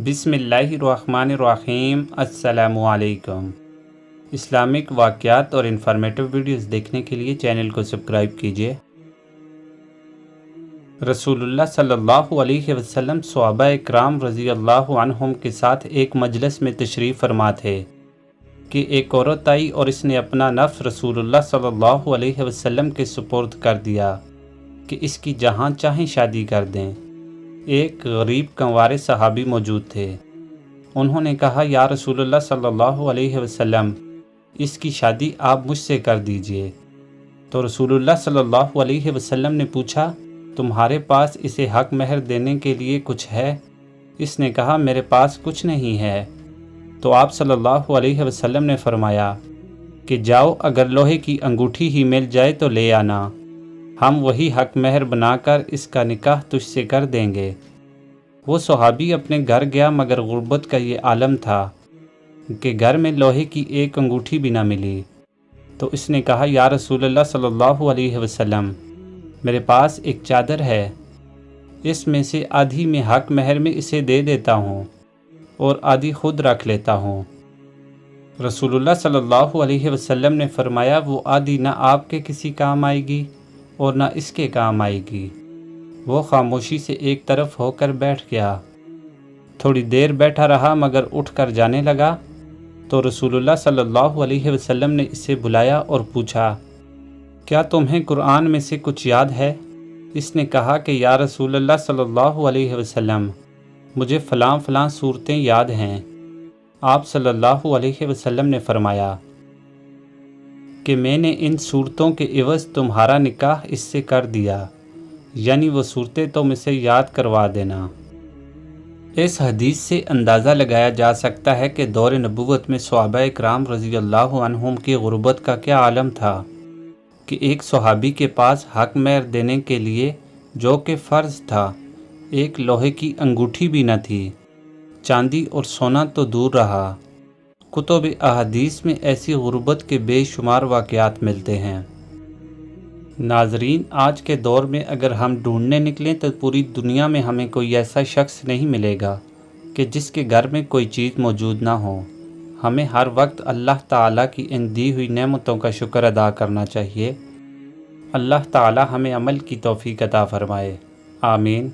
بسم اللہ الرحمن الرحیم۔ السلام علیکم۔ اسلامک واقعات اور انفارمیٹو ویڈیوز دیکھنے کے لیے چینل کو سبسکرائب کیجیے۔ رسول اللہ صلی اللہ علیہ وسلم صحابہ اکرام رضی اللہ عنہم کے ساتھ ایک مجلس میں تشریف فرما تھے کہ ایک عورت آئی اور اس نے اپنا نفس رسول اللہ صلی اللہ علیہ وسلم کے سپرد کر دیا کہ اس کی جہاں چاہیں شادی کر دیں۔ ایک غریب کنوارے صحابی موجود تھے۔ انہوں نے کہا، یا رسول اللہ صلی اللہ علیہ وسلم، اس کی شادی آپ مجھ سے کر دیجئے۔ تو رسول اللہ صلی اللہ علیہ وسلم نے پوچھا، تمہارے پاس اسے حق مہر دینے کے لیے کچھ ہے؟ اس نے کہا، میرے پاس کچھ نہیں ہے۔ تو آپ صلی اللہ علیہ وسلم نے فرمایا کہ جاؤ، اگر لوہے کی انگوٹھی ہی مل جائے تو لے آنا، ہم وہی حق مہر بنا کر اس کا نکاح تجھ سے کر دیں گے۔ وہ صحابی اپنے گھر گیا، مگر غربت کا یہ عالم تھا کہ گھر میں لوہے کی ایک انگوٹھی بھی نہ ملی۔ تو اس نے کہا، یا رسول اللہ صلی اللہ علیہ وسلم، میرے پاس ایک چادر ہے، اس میں سے آدھی میں حق مہر میں اسے دے دیتا ہوں اور آدھی خود رکھ لیتا ہوں۔ رسول اللہ صلی اللہ علیہ وسلم نے فرمایا، وہ آدھی نہ آپ کے کسی کام آئے گی اور نہ اس کے کام آئے گی۔ وہ خاموشی سے ایک طرف ہو کر بیٹھ گیا۔ تھوڑی دیر بیٹھا رہا مگر اٹھ کر جانے لگا۔ تو رسول اللہ صلی اللہ علیہ وسلم نے اسے بلایا اور پوچھا، کیا تمہیں قرآن میں سے کچھ یاد ہے؟ اس نے کہا کہ یا رسول اللہ صلی اللہ علیہ وسلم، مجھے فلاں فلاں صورتیں یاد ہیں۔ آپ صلی اللہ علیہ وسلم نے فرمایا کہ میں نے ان صورتوں کے عوض تمہارا نکاح اس سے کر دیا، یعنی وہ صورتیں تم اسے یاد کروا دینا۔ اس حدیث سے اندازہ لگایا جا سکتا ہے کہ دور نبوت میں صحابہ اکرام رضی اللہ عنہم کی غربت کا کیا عالم تھا کہ ایک صحابی کے پاس حق مہر دینے کے لیے، جو کہ فرض تھا، ایک لوہے کی انگوٹھی بھی نہ تھی۔ چاندی اور سونا تو دور رہا، کتب احادیث میں ایسی غربت کے بے شمار واقعات ملتے ہیں۔ ناظرین، آج کے دور میں اگر ہم ڈھونڈنے نکلیں تو پوری دنیا میں ہمیں کوئی ایسا شخص نہیں ملے گا کہ جس کے گھر میں کوئی چیز موجود نہ ہو۔ ہمیں ہر وقت اللہ تعالیٰ کی ان دی ہوئی نعمتوں کا شکر ادا کرنا چاہیے۔ اللہ تعالیٰ ہمیں عمل کی توفیق عطا فرمائے۔ آمین۔